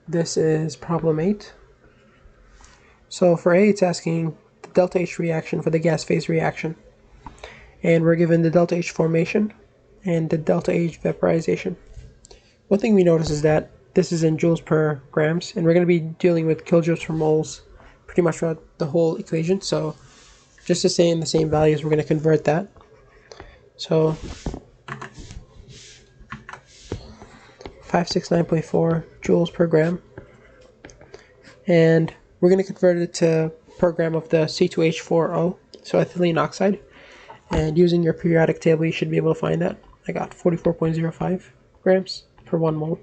This is problem 8. So for A, it's asking the delta H reaction for the gas phase reaction. And we're given the delta H formation and the delta H vaporization. One thing we notice is that this is in joules per grams, and we're going to be dealing with kilojoules per moles pretty much throughout the whole equation. So just to stay in the same values, we're going to convert that. So 569.4 joules per gram. And we're going to convert it to per gram of the C2H4O, so ethylene oxide. And using your periodic table, you should be able to find that. I got 44.05 grams per 1 mole.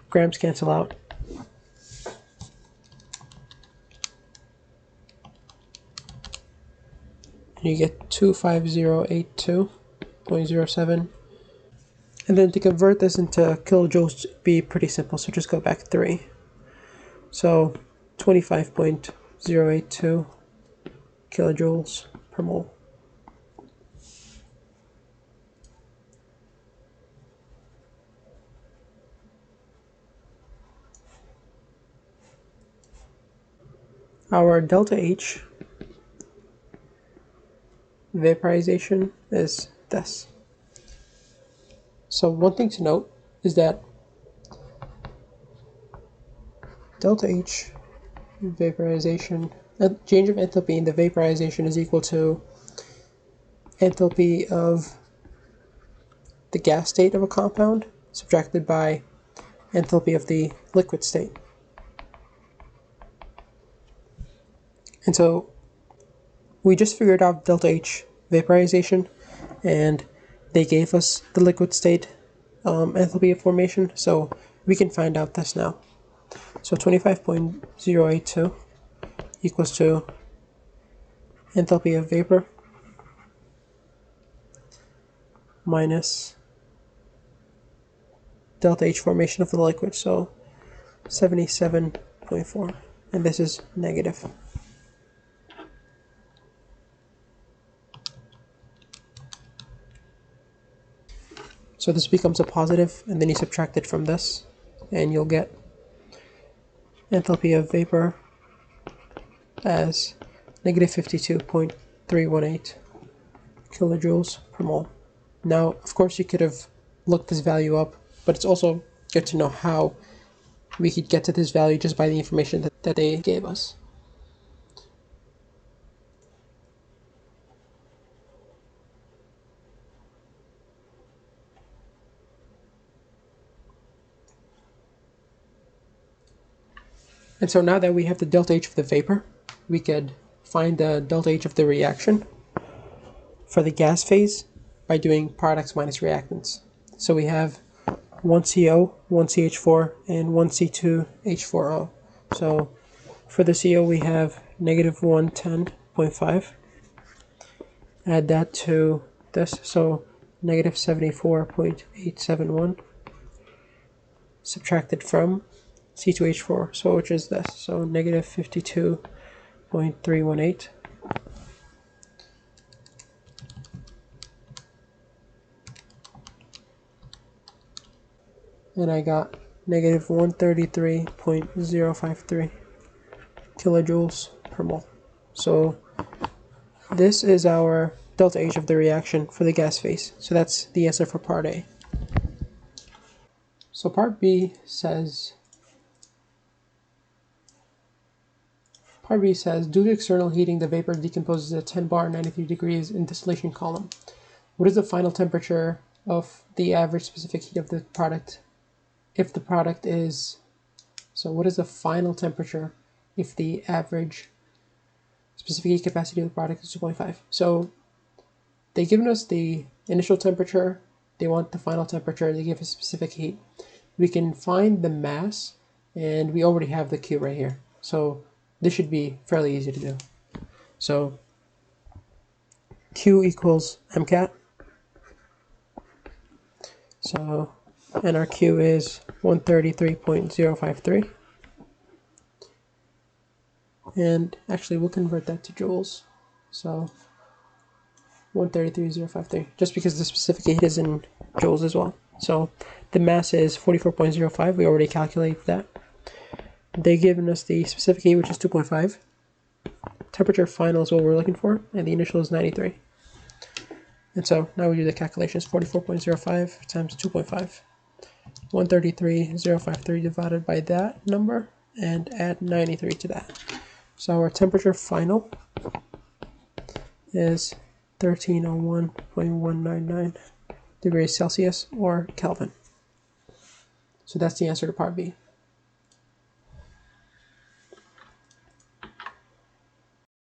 Grams cancel out. And you get 25082.07. And then to convert this into kilojoules would be pretty simple, so just go back 3. So 25.082 kilojoules per mole. Our delta H vaporization is this. So one thing to note is that delta H vaporization, change of enthalpy in the vaporization is equal to enthalpy of the gas state of a compound subtracted by enthalpy of the liquid state. And so we just figured out delta H vaporization, and they gave us the liquid state enthalpy of formation, so we can find out this now. So 25.082 equals to enthalpy of vapor minus delta H formation of the liquid, so 77.4, and this is negative. So this becomes a positive, and then you subtract it from this, and you'll get enthalpy of vapor as negative 52.318 kilojoules per mole. Now, of course, you could have looked this value up, but it's also good to know how we could get to this value just by the information that they gave us. And so now that we have the delta H of the vapor, we could find the delta H of the reaction for the gas phase by doing products minus reactants. So we have 1CO, 1CH4, and 1C2H4O. So for the CO we have negative 110.5. Add that to this, so negative 74.871. Subtracted from C2H4, so which is this, so negative 52.318. And I got negative 133.053 kilojoules per mole. So this is our delta H of the reaction for the gas phase. So that's the answer for part A. So part B says, due to external heating, the vapor decomposes at 10 bar 93 degrees in distillation column. What is the final temperature of the average specific heat of the product if the product is, so what is the final temperature if the average specific heat capacity of the product is 2.5? So they've given us the initial temperature, they want the final temperature, they give us specific heat. We can find the mass, and we already have the Q right here. So this should be fairly easy to do. So Q equals MCAT. So, and our Q is 133.053. And actually we'll convert that to joules. So 133.053, just because the specific heat is in joules as well. So the mass is 44.05, we already calculated that. They've given us the specific heat, which is 2.5. Temperature final is what we're looking for, and the initial is 93. And so now we do the calculations. 44.05 times 2.5. 133.053 divided by that number, and add 93 to that. So our temperature final is 1301.199 degrees Celsius or Kelvin. So that's the answer to part B.